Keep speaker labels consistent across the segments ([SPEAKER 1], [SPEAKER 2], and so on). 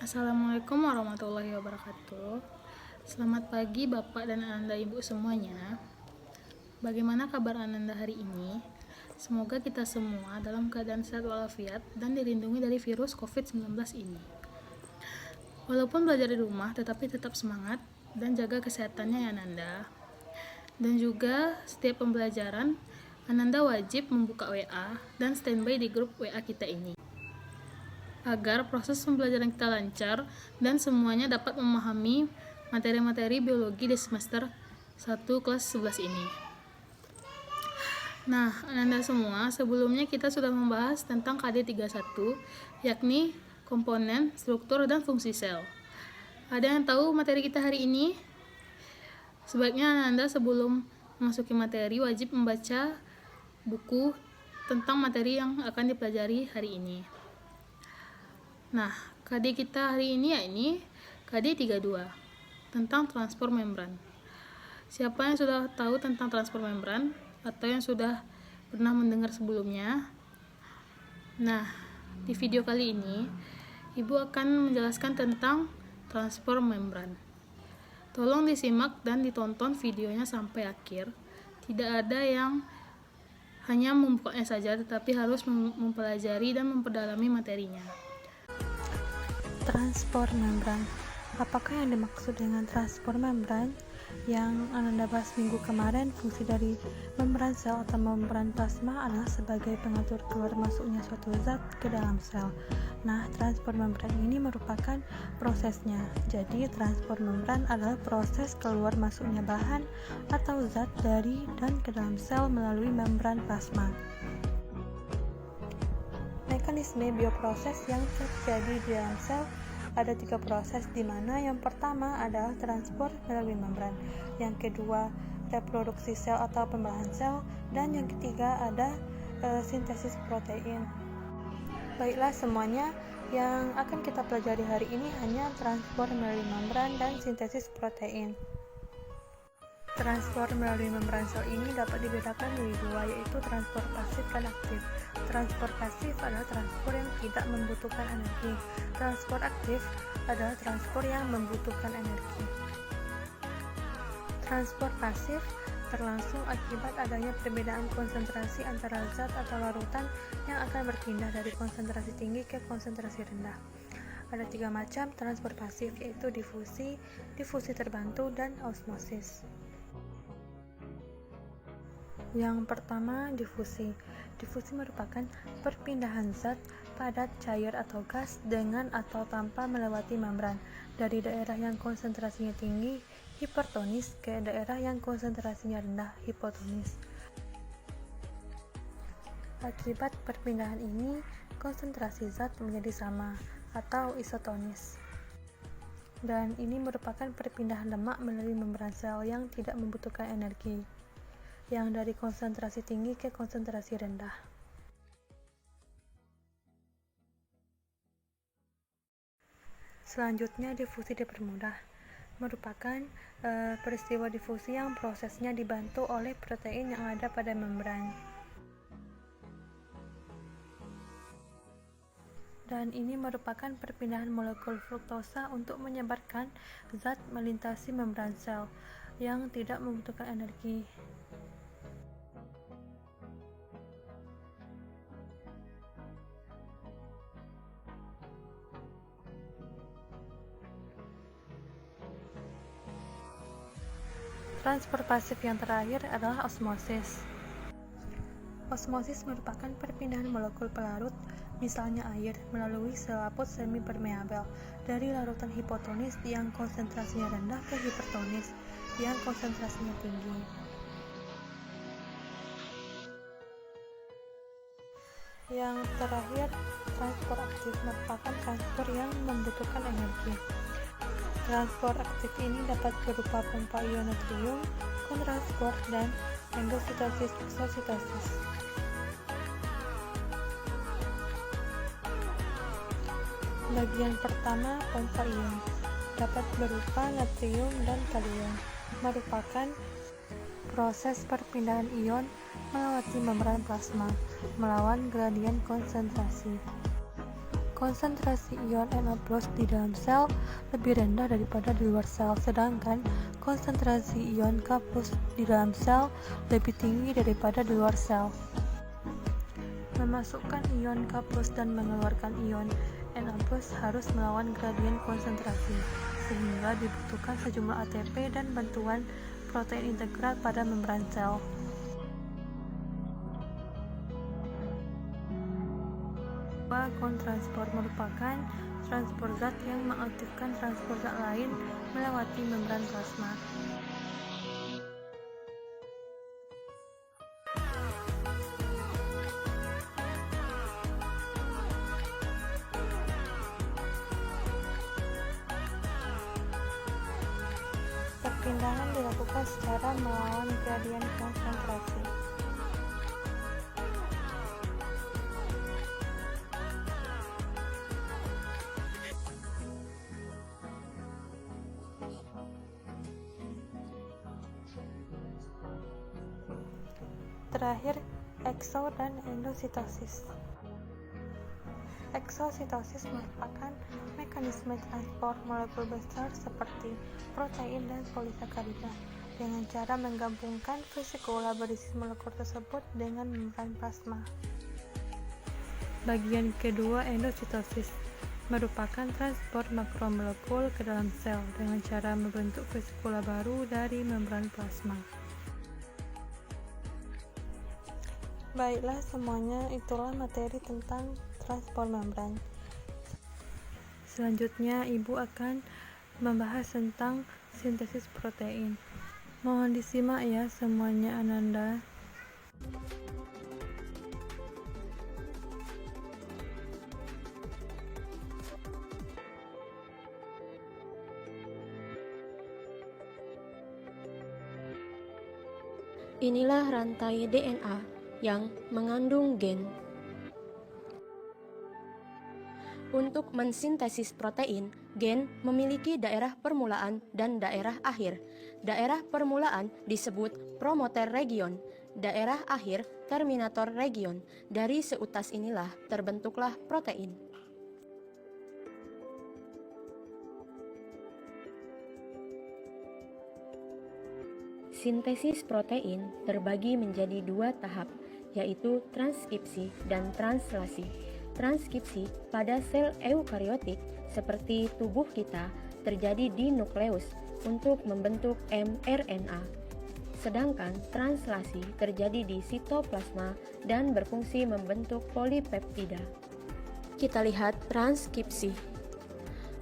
[SPEAKER 1] Assalamualaikum warahmatullahi wabarakatuh. Selamat pagi Bapak dan Ananda Ibu semuanya. Bagaimana kabar Ananda hari ini? Semoga kita semua dalam keadaan sehat walafiat dan dilindungi dari virus COVID-19 ini. Walaupun belajar di rumah, tetapi tetap semangat dan jaga kesehatannya ya Ananda. Dan juga setiap pembelajaran, Ananda wajib membuka WA dan standby di grup WA kita ini, agar proses pembelajaran kita lancar dan semuanya dapat memahami materi-materi biologi di semester 1 kelas 11 ini. Nah, Ananda semua, sebelumnya kita sudah membahas tentang KD31, yakni komponen, struktur, dan fungsi sel. Ada yang tahu materi kita hari ini? Sebaiknya Ananda sebelum memasuki materi wajib membaca buku tentang materi yang akan dipelajari hari ini. Nah, KD kita hari ini yakni KD32 tentang transport membran. Siapa yang sudah tahu tentang transport membran atau yang sudah pernah mendengar sebelumnya? Nah, di video kali ini Ibu akan menjelaskan tentang transport membran. Tolong disimak dan ditonton videonya sampai akhir. Tidak ada yang hanya membukanya saja, tetapi harus mempelajari dan memperdalami materinya.
[SPEAKER 2] Transport membran. Apakah yang dimaksud dengan transport membran? Yang Ananda bahas minggu kemarin, fungsi dari membran sel atau membran plasma adalah sebagai pengatur keluar masuknya suatu zat ke dalam sel. Nah, transport membran ini merupakan prosesnya. Jadi, transport membran adalah proses keluar masuknya bahan atau zat dari dan ke dalam sel melalui membran plasma. Mekanisme bioproses yang terjadi di dalam sel ada 3 proses, di mana yang pertama adalah transport melalui membran, yang kedua reproduksi sel atau pembelahan sel, dan yang ketiga ada sintesis protein. Baiklah semuanya, yang akan kita pelajari hari ini hanya transport melalui membran dan sintesis protein. Transport melalui membran sel ini dapat dibedakan menjadi dua, yaitu transport pasif dan aktif. Transport pasif adalah transport yang tidak membutuhkan energi. Transport aktif adalah transport yang membutuhkan energi. Transport pasif berlangsung akibat adanya perbedaan konsentrasi antara zat atau larutan yang akan berpindah dari konsentrasi tinggi ke konsentrasi rendah. Ada 3 macam transport pasif, yaitu difusi, difusi terbantu, dan osmosis. Yang pertama, difusi. Difusi merupakan perpindahan zat, padat, cair, atau gas dengan atau tanpa melewati membran dari daerah yang konsentrasinya tinggi, hipertonis, ke daerah yang konsentrasinya rendah, hipotonis. Akibat perpindahan ini, konsentrasi zat menjadi sama atau isotonis. Dan ini merupakan perpindahan lemak melalui membran sel yang tidak membutuhkan energi, yang dari konsentrasi tinggi ke konsentrasi rendah. Selanjutnya, difusi dipermudah. Merupakan peristiwa difusi yang prosesnya dibantu oleh protein yang ada pada membran. Dan ini merupakan perpindahan molekul fruktosa untuk menyebarkan zat melintasi membran sel yang tidak membutuhkan energi. Transport pasif yang terakhir adalah osmosis. Osmosis merupakan perpindahan molekul pelarut, misalnya air, melalui selaput semi-permeabel dari larutan hipotonis yang konsentrasinya rendah ke hipertonis yang konsentrasinya tinggi. Yang terakhir, transport aktif merupakan transport yang membutuhkan energi. Transport aktif ini dapat berupa pompa ion natrium, kontransport, dan endositosis exositosis. Bagian pertama, pompa ion, dapat berupa natrium dan kalium, merupakan proses perpindahan ion melewati membran plasma melawan gradien konsentrasi. konsentrasi ion Na+ di dalam sel lebih rendah daripada di luar sel, sedangkan konsentrasi ion K+ di dalam sel lebih tinggi daripada di luar sel. Memasukkan ion K+ dan mengeluarkan ion Na+ harus melawan gradien konsentrasi, sehingga dibutuhkan sejumlah ATP dan bantuan protein integral pada membran sel. Kontransport merupakan transport zat yang mengaktifkan transport zat lain melewati membran plasma. Perpindahan dilakukan secara melawan gradien konsentrasi. Terakhir, ekso dan endositosis. Eksositosis merupakan mekanisme transport molekul besar seperti protein dan polisakarida dengan cara menggabungkan vesikula berisi molekul tersebut dengan membran plasma. Bagian kedua, endositosis, merupakan transport makromolekul ke dalam sel dengan cara membentuk vesikula baru dari membran plasma. Baiklah semuanya, itulah materi tentang transport membran. Selanjutnya, Ibu akan membahas tentang sintesis protein. Mohon disimak ya semuanya, Ananda.
[SPEAKER 3] Inilah rantai DNA yang mengandung gen. Untuk mensintesis protein, gen memiliki daerah permulaan dan daerah akhir. Daerah permulaan disebut promoter region, daerah akhir terminator region. Dari seutas inilah terbentuklah protein. Sintesis protein terbagi menjadi dua tahap, yaitu transkripsi dan translasi. Transkripsi pada sel eukariotik seperti tubuh kita terjadi di nukleus untuk membentuk mRNA. Sedangkan translasi terjadi di sitoplasma dan berfungsi membentuk polipeptida. Kita lihat transkripsi.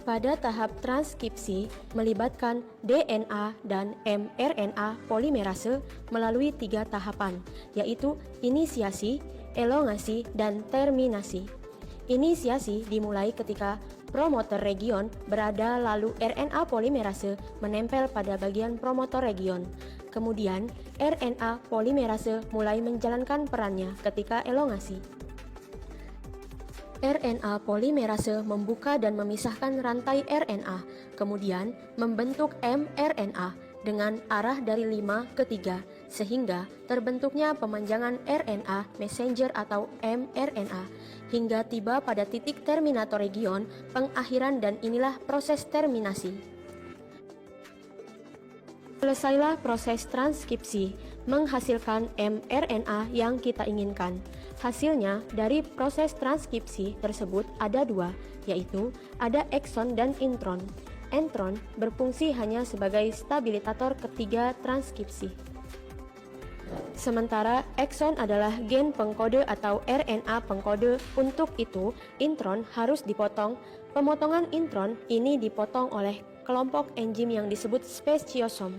[SPEAKER 3] Pada tahap transkripsi melibatkan DNA dan mRNA polimerase melalui 3 tahapan, yaitu inisiasi, elongasi, dan terminasi. Inisiasi dimulai ketika promoter region berada lalu RNA polimerase menempel pada bagian promotor region. Kemudian RNA polimerase mulai menjalankan perannya ketika elongasi. RNA polimerase membuka dan memisahkan rantai RNA, kemudian membentuk mRNA dengan arah dari 5 ke 3, sehingga terbentuknya pemanjangan RNA messenger atau mRNA, hingga tiba pada titik terminator region pengakhiran dan inilah proses terminasi. Selesailah proses transkripsi, menghasilkan mRNA yang kita inginkan. Hasilnya dari proses transkripsi tersebut ada 2, yaitu ada ekson dan intron. Intron berfungsi hanya sebagai stabilisator ketiga transkripsi. Sementara ekson adalah gen pengkode atau RNA pengkode. Untuk itu, intron harus dipotong. Pemotongan intron ini dipotong oleh kelompok enzim yang disebut speciosom.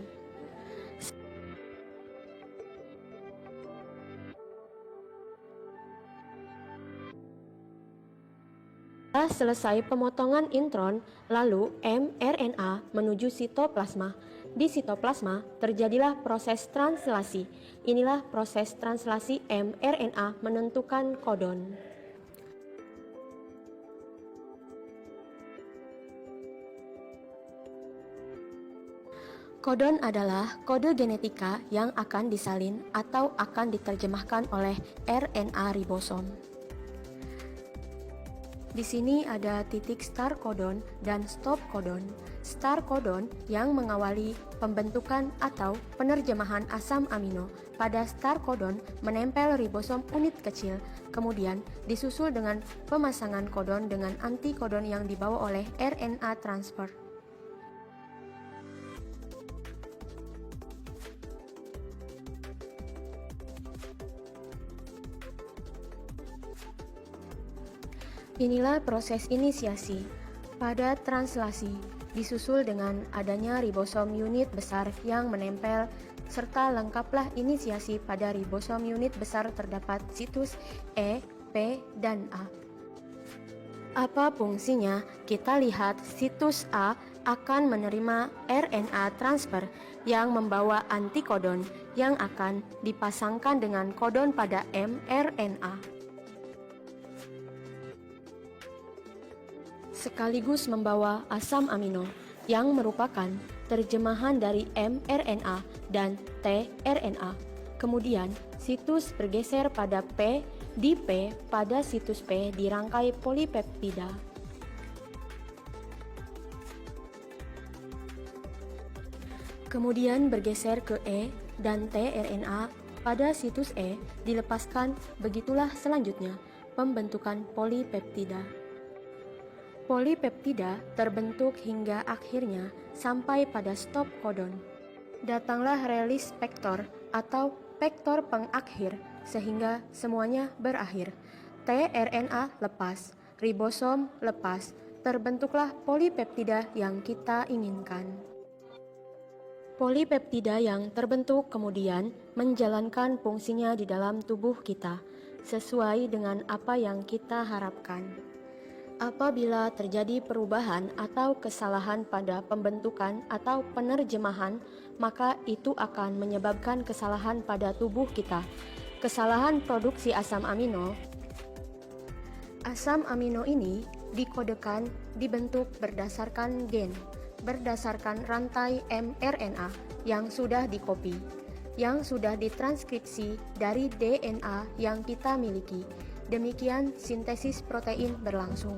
[SPEAKER 3] Setelah selesai pemotongan intron, lalu mRNA menuju sitoplasma. Di sitoplasma terjadilah proses translasi. Inilah proses translasi mRNA menentukan kodon. Kodon adalah kode genetika yang akan disalin atau akan diterjemahkan oleh RNA ribosom. Di sini ada titik start codon dan stop codon. Start codon yang mengawali pembentukan atau penerjemahan asam amino pada start codon menempel ribosom unit kecil, kemudian disusul dengan pemasangan codon dengan antikodon yang dibawa oleh RNA transfer. Inilah proses inisiasi pada translasi, disusul dengan adanya ribosom unit besar yang menempel, serta lengkaplah inisiasi pada ribosom unit besar terdapat situs E, P, dan A. Apa fungsinya? Kita lihat situs A akan menerima RNA transfer yang membawa antikodon yang akan dipasangkan dengan kodon pada mRNA. Sekaligus membawa asam amino yang merupakan terjemahan dari mRNA dan tRNA. Kemudian situs bergeser pada P, di P pada situs P dirangkai polipeptida. Kemudian bergeser ke E dan tRNA pada situs E dilepaskan, begitulah selanjutnya pembentukan polipeptida. Polipeptida terbentuk hingga akhirnya sampai pada stop codon. Datanglah release vektor atau vektor pengakhir sehingga semuanya berakhir. tRNA lepas, ribosom lepas, terbentuklah polipeptida yang kita inginkan. Polipeptida yang terbentuk kemudian menjalankan fungsinya di dalam tubuh kita sesuai dengan apa yang kita harapkan. Apabila terjadi perubahan atau kesalahan pada pembentukan atau penerjemahan, maka itu akan menyebabkan kesalahan pada tubuh kita. Kesalahan produksi asam amino. Asam amino ini dikodekan dibentuk berdasarkan gen, berdasarkan rantai mRNA yang sudah dikopi, yang sudah ditranskripsi dari DNA yang kita miliki. Demikian sintesis protein berlangsung.